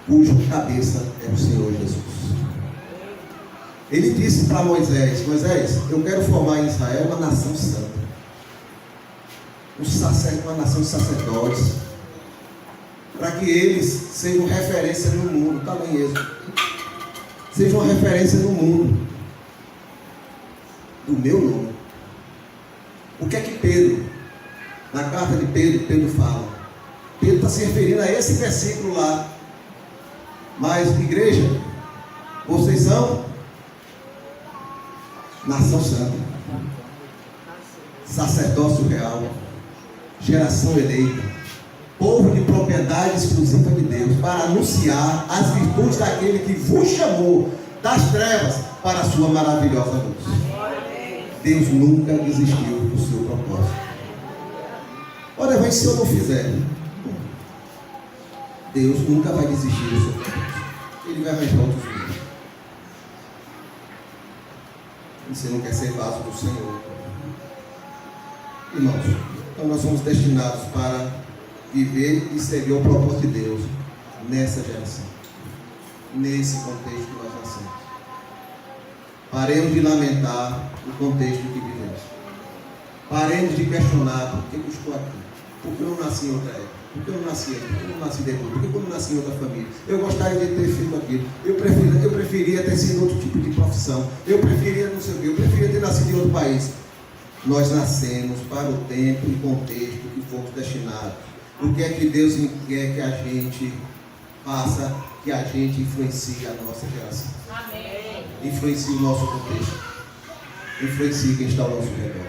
cujo cabeça é o Senhor Jesus. Ele disse para Moisés: Moisés, eu quero formar em Israel uma nação santa, uma nação de sacerdotes, para que eles sejam referência no mundo. Está lá em Êxodo. Sejam uma referência no mundo do meu nome. O que é que Pedro, na carta de Pedro fala? Pedro está se referindo a esse versículo lá. Mas, igreja, vocês são nação santa, sacerdócio real, geração eleita, povo de propriedade exclusiva de Deus, para anunciar as virtudes daquele que vos chamou das trevas para a sua maravilhosa luz. Deus nunca desistiu do seu propósito. Ora, mas se eu não fizer, Deus nunca vai desistir do seu propósito. Ele vai arranjar outros meios. Você não quer ser vaso do Senhor. Irmãos, então nós somos destinados para viver e servir o propósito de Deus nessa geração, nesse contexto que nós nascemos. Paremos de lamentar o contexto que vivemos. Paremos de questionar por que eu estou aqui, por que eu não nasci em outra época, por que eu não nasci aqui, por que eu não nasci depois, por que eu não nasci em outra família. Eu gostaria de ter feito aquilo, eu preferia ter sido outro tipo de profissão, eu preferia não sei o quê, eu preferia ter nascido em outro país. Nós nascemos para o tempo e contexto que fomos destinados. O que é que Deus quer que a gente faça, que a gente influencie a nossa geração? Amém. Influencie o nosso contexto, influencie quem está ao nosso redor.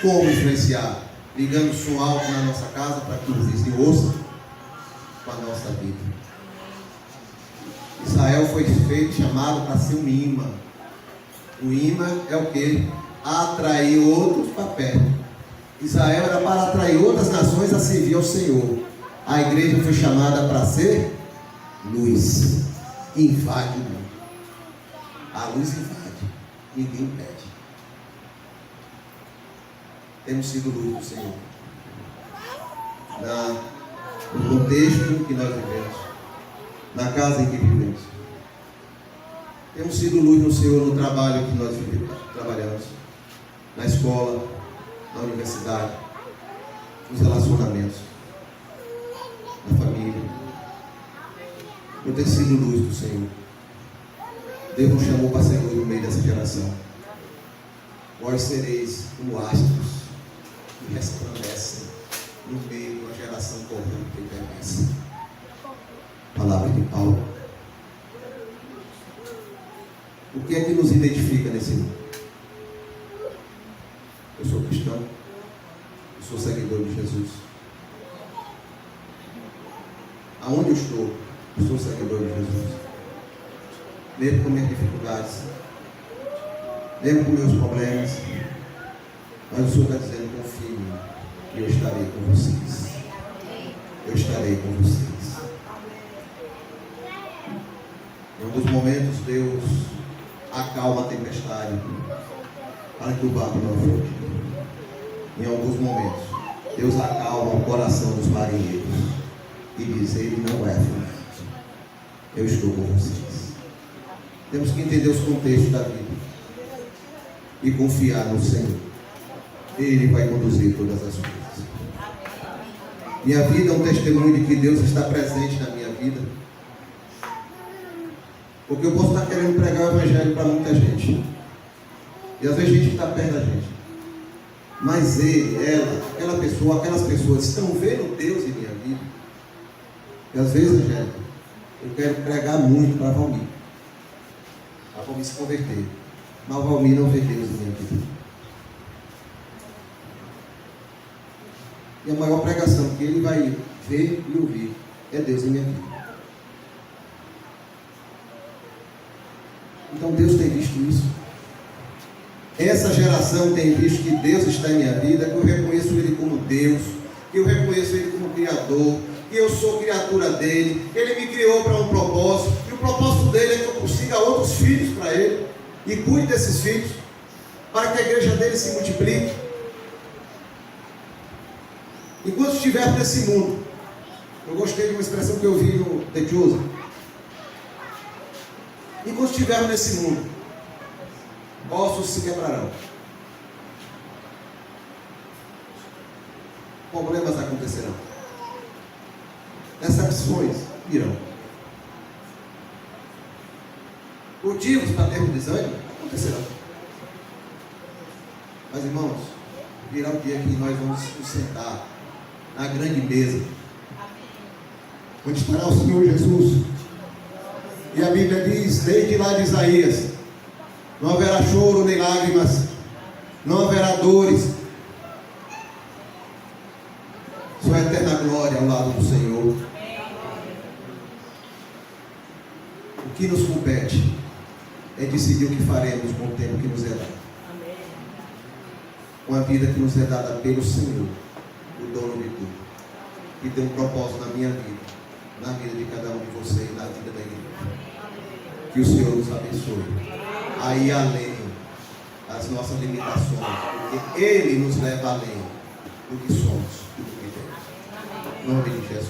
Como influenciar? Ligando o som alto na nossa casa para que o vizinho ouça com a nossa vida. Israel foi chamado para ser um imã. O imã é o que? Atrair outros para perto. Israel era para atrair outras nações a servir ao Senhor. A igreja foi chamada para ser luz. Invade o mundo. A luz invade. Ninguém impede. Temos sido luz do Senhor. No contexto que nós vivemos. Na casa em que vivemos. Temos sido luz no Senhor no trabalho que nós trabalhamos. Na escola, na universidade, nos relacionamentos, na família. Eu tenho sido luz do Senhor. Deus nos chamou para ser luz no meio dessa geração. Vós sereis como astros que resplandecem no meio de uma geração corrupta e perversa. Palavra de Paulo. O que é que nos identifica nesse mundo? Eu sou cristão. Eu sou seguidor de Jesus. Aonde eu estou, eu sou seguidor de Jesus. Mesmo com minhas dificuldades, mesmo com meus problemas, mas o Senhor está dizendo: confie em mim, que eu estarei com vocês. Eu estarei com vocês. Em alguns momentos, Deus acalma a tempestade para que o barco não aflige. Em alguns momentos, Deus acalma o coração dos marinheiros e diz: ele não é afundado. Eu estou com vocês. Temos que entender os contextos da vida e confiar no Senhor. Ele vai conduzir todas as coisas. Minha vida é um testemunho de que Deus está presente na minha vida. Porque eu posso estar querendo pregar o Evangelho para muita gente. E às vezes a gente está perto da gente. Mas ele, ela, aquela pessoa, aquelas pessoas estão vendo Deus em minha vida. E às vezes, Angélica, eu quero pregar muito para a Valmir. Para a Valmir se converter. Mas a Valmir não vê Deus em minha vida. E a maior pregação que ele vai ver e ouvir é Deus em minha vida. Então Deus tem visto isso. Essa geração tem visto que Deus está em minha vida, que eu reconheço Ele como Deus, que eu reconheço Ele como Criador, que eu sou criatura dEle, que Ele me criou para um propósito, e o propósito dEle é que eu consiga outros filhos para Ele, e cuide desses filhos, para que a igreja dEle se multiplique. Enquanto estiver nesse mundo, eu gostei de uma expressão que eu vi no The Chosen. Enquanto estivermos nesse mundo, ossos se quebrarão, problemas acontecerão, decepções virão, motivos para termos desânimo acontecerão. Mas, irmãos, virá o dia que nós vamos nos sentar na grande mesa, onde estará o Senhor Jesus. E a Bíblia diz, desde lá de Isaías: não haverá choro nem lágrimas, não haverá dores, só a eterna glória ao lado do Senhor. O que nos compete é decidir o que faremos com o tempo que nos é dado, com a vida que nos é dada pelo Senhor, o dono de tudo, que tem um propósito na minha vida, na vida de cada um de vocês, na vida da igreja. Que o Senhor nos abençoe aí além das nossas limitações, porque Ele nos leva além do que somos e do que temos. Em nome de Jesus.